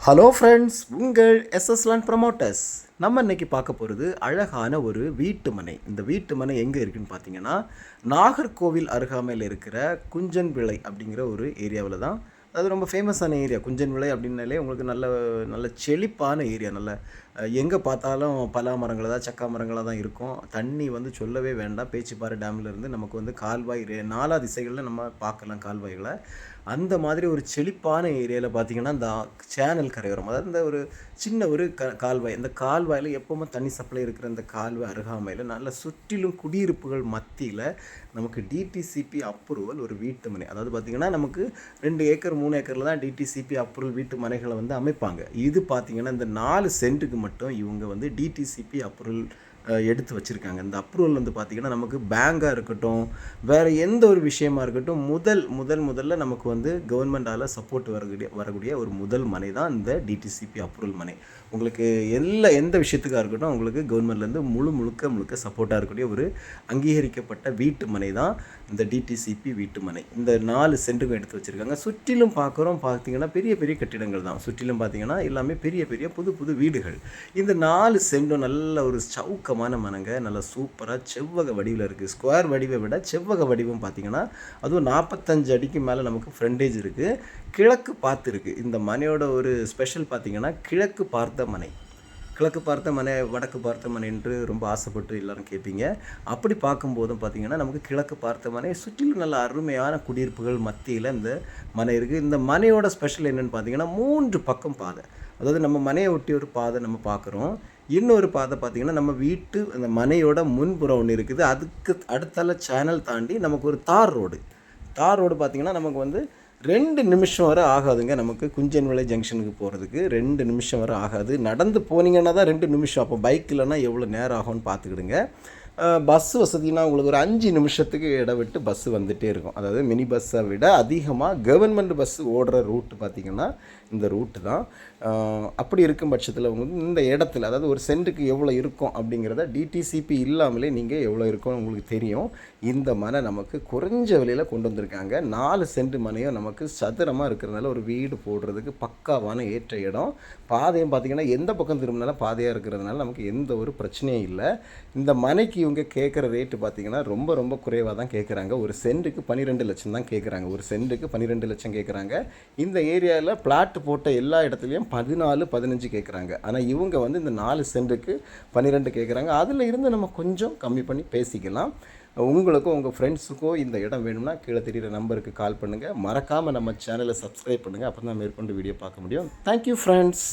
Hello friends, உங்கள் SS land promoters. நம்ம இன்றைக்கி பார்க்க போகிறது அழகான ஒரு வீட்டு மனை. இந்த வீட்டு மனை எங்கே இருக்குதுன்னு பார்த்தீங்கன்னா, நாகர்கோவில் அருகாமையில் இருக்கிற குஞ்சன் விளை அப்படிங்கிற ஒரு ஏரியாவில் தான். அது ரொம்ப ஃபேமஸான ஏரியா. குஞ்சன் விளை அப்படின்னாலே உங்களுக்கு நல்ல நல்ல செழிப்பான ஏரியா. நல்ல எங்கே பார்த்தாலும் பலா மரங்களாக தான், சக்கா மரங்களாக தான் இருக்கும். தண்ணி வந்து சொல்லவே வேண்டாம். பேச்சிப்பாறை டேம்லேருந்து நமக்கு வந்து கால்வாய் நாலா திசைகளில் நம்ம பார்க்கலாம் கால்வாய்களை. அந்த மாதிரி ஒரு செழிப்பான ஏரியாவில் பார்த்திங்கன்னா, இந்த சேனல் கரையோரம், அதாவது இந்த ஒரு சின்ன ஒரு கால்வாய், இந்த கால்வாயில் எப்போவுமே தண்ணி சப்ளை இருக்கிற இந்த கால்வாய் அருகாமையில் நல்ல சுற்றிலும் குடியிருப்புகள் மத்தியில் நமக்கு டிடிசிபி அப்ரூவல் ஒரு வீட்டு மனை. அதாவது பார்த்திங்கன்னா நமக்கு 2 ஏக்கர் 3 ஏக்கரில் தான் டிடிசிபி அப்ரூவல் வீட்டு மனைகளை வந்து அமைப்பாங்க. இது பார்த்திங்கன்னா இந்த 4 சென்ட்டுக்கு மட்டும் இவங்க வந்து டிடிசிபி அப்ரூவல் எடுத்து வச்சுருக்காங்க. இந்த அப்ரூவல் வந்து பார்த்திங்கன்னா நமக்கு பேங்காக இருக்கட்டும், வேறு எந்த ஒரு விஷயமா இருக்கட்டும், முதல்ல நமக்கு வந்து கவர்மெண்டால் சப்போர்ட் வரக்கூடிய ஒரு முதல் மனை தான் இந்த டிடிசிபி அப்ரூவல் மனை. உங்களுக்கு எந்த விஷயத்துக்காக இருக்கட்டும் உங்களுக்கு கவர்மெண்ட்லேருந்து முழுக்க சப்போர்ட்டாக இருக்கக்கூடிய ஒரு அங்கீகரிக்கப்பட்ட வீட்டு மனை தான் இந்த டிடிசிபி வீட்டு மனை. இந்த 4 சென்ட்டுக்கும் எடுத்து வச்சுருக்காங்க. சுற்றிலும் பார்த்திங்கன்னா பெரிய பெரிய கட்டிடங்கள் தான். சுற்றிலும் பார்த்திங்கன்னா எல்லாமே பெரிய புது வீடுகள். இந்த 4 சென்டும் நல்ல ஒரு சவுக்கமான மனங்க, நல்ல சூப்பராக செவ்வக வடிவில் இருக்குது. ஸ்கொயர் வடிவை விட செவ்வக வடிவம் பார்த்திங்கன்னா அதுவும் 45 அடிக்கு மேலே நமக்கு ஃப்ரண்டேஜ் இருக்குது. கிழக்கு பார்த்து இருக்குது. இந்த மனையோட ஒரு ஸ்பெஷல் பார்த்திங்கன்னா கிழக்கு பார்த்த மனை. கிழக்கு பார்த்த மனை, வடக்கு பார்த்த மனை என்று ரொம்ப ஆசைப்பட்டு எல்லோரும் கேட்பீங்க. அப்படி பார்க்கும்போதும் பார்த்திங்கன்னா நமக்கு கிழக்கு பார்த்த மனை, சுற்றிலும் நல்ல அருமையான குடியிருப்புகள் மத்தியில் இந்த மனை இருக்குது. இந்த மனையோட ஸ்பெஷல் என்னென்னு பார்த்திங்கன்னா 3 பக்கம் பாதை. அதாவது நம்ம மனையை ஒட்டி ஒரு பாதை நம்ம பார்க்குறோம். இன்னொரு பாதை பார்த்திங்கன்னா நம்ம வீட்டு அந்த மனையோட முன்புறம் ஒன்று இருக்குது. அதுக்கு அடுத்தால சேனல் தாண்டி நமக்கு ஒரு தார் ரோடு பார்த்திங்கன்னா நமக்கு வந்து 2 நிமிஷம் வரை ஆகாதுங்க. நமக்கு குஞ்சன் விளை ஜங்ஷனுக்கு போகிறதுக்கு 2 நிமிஷம் வரை ஆகாது. நடந்து போனீங்கன்னா தான் 2 நிமிஷம். அப்போ பைக் இல்லைன்னா எவ்வளோ நேரம் ஆகும்னு பார்த்துக்கிடுங்க. பஸ் வசதினா உங்களுக்கு ஒரு 5 நிமிஷத்துக்கு விட்டு பஸ்ஸு வந்துகிட்டே இருக்கும். அதாவது மினி பஸ்ஸை விட அதிகமாக கவர்மெண்ட் பஸ்ஸு ஓடுற ரூட்டு பார்த்திங்கன்னா இந்த ரூட்டு தான். அப்படி இருக்கும் பட்சத்தில் உங்களுக்கு இந்த இடத்துல, அதாவது ஒரு சென்ட்டுக்கு எவ்வளோ இருக்கும் அப்படிங்கிறத டிடிசிபி இல்லாமலே நீங்கள் எவ்வளோ இருக்கும்னு உங்களுக்கு தெரியும். இந்த மனை நமக்கு குறைஞ்ச விலையில் கொண்டு வந்திருக்காங்க. 4 சென்ட் மனையும் நமக்கு சதுரமாக இருக்கிறதுனால ஒரு வீடு போடுறதுக்கு பக்காவான ஏற்ற இடம். பாதையும் பார்த்திங்கன்னா எந்த பக்கம் திரும்பினாலும் பாதையாக இருக்கிறதுனால நமக்கு எந்த ஒரு பிரச்சனையும் இல்லை. இந்த மனைக்கு இவங்க கேட்குற ரேட்டு பார்த்திங்கன்னா ரொம்ப குறைவாக தான் கேட்குறாங்க. ஒரு சென்ட்டுக்கு 12 லட்சம் தான் கேட்குறாங்க. ஒரு சென்ட்டுக்கு 12 லட்சம் கேட்குறாங்க. இந்த ஏரியாவில் பிளாட் போட்ட எல்லா இடத்துலையும் 14-15 கேட்குறாங்க. ஆனால் இவங்க வந்து இந்த 4 சென்ட்டுக்கு 12 கேட்குறாங்க. அதில் இருந்து நம்ம கொஞ்சம் கம்மி பண்ணி பேசிக்கலாம். உங்களுக்கோ உங்கள் ஃப்ரெண்ட்ஸுக்கோ இந்த இடம் வேணும்னா கீழே தெரிகிற நம்பருக்கு கால் பண்ணுங்கள். மறக்காமல் நம்ம சேனலை சப்ஸ்கிரைப் பண்ணுங்கள். அப்போ தான் மேற்கொண்டு வீடியோ பார்க்க முடியும். Thank you friends.